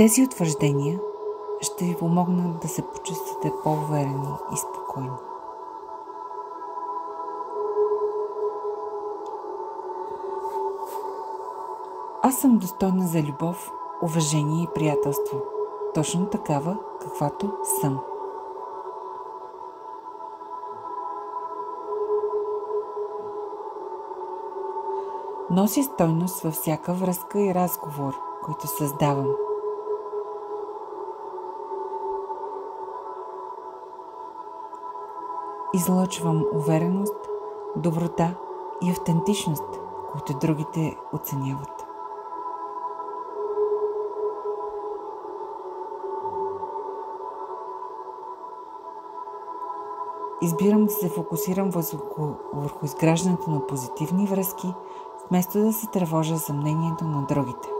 Тези утвърждения ще ви помогнат да се почувствате по-уверени и спокойни. Аз съм достойна за любов, уважение и приятелство, точно такава, каквато съм. Нося стойност във всяка връзка и разговор, който създавам. Излъчвам увереност, доброта и автентичност, които другите оценяват. Избирам да се фокусирам върху изграждането на позитивни връзки, вместо да се тревожа за мнението на другите.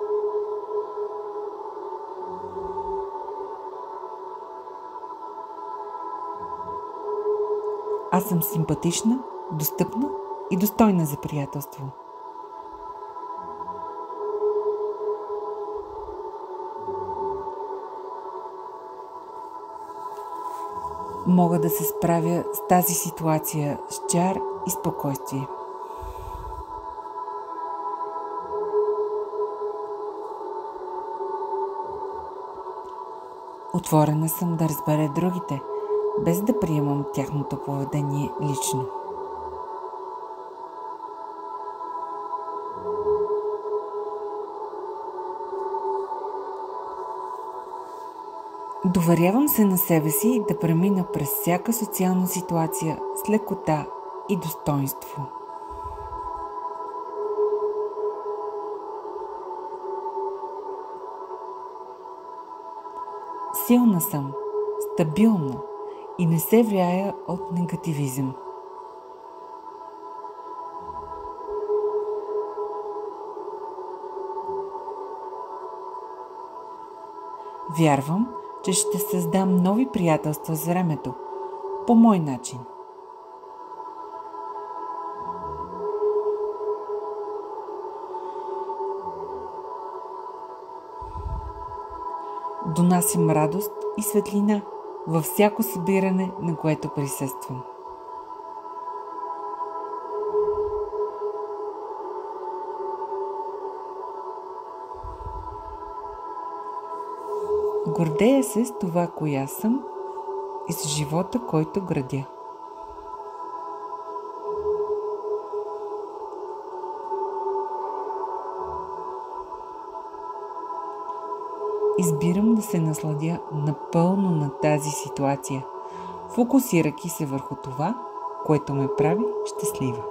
Аз съм симпатична, достъпна и достойна за приятелство. Мога да се справя с тази ситуация с чар и спокойствие. Отворена съм да разбера другите, без да приемам тяхното поведение лично. Доверявам се на себе си да премина през всяка социална ситуация с лекота и достойнство. Силна съм, стабилна и не се влияя от негативизъм. Вярвам, че ще създам нови приятелства с времето, по мой начин. Донасям радост и светлина във всяко събиране, на което присъствам. Гордея се с това, коя съм и с живота, който градя. Избирам да се насладя напълно на тази ситуация, фокусирайки се върху това, което ме прави щастлива.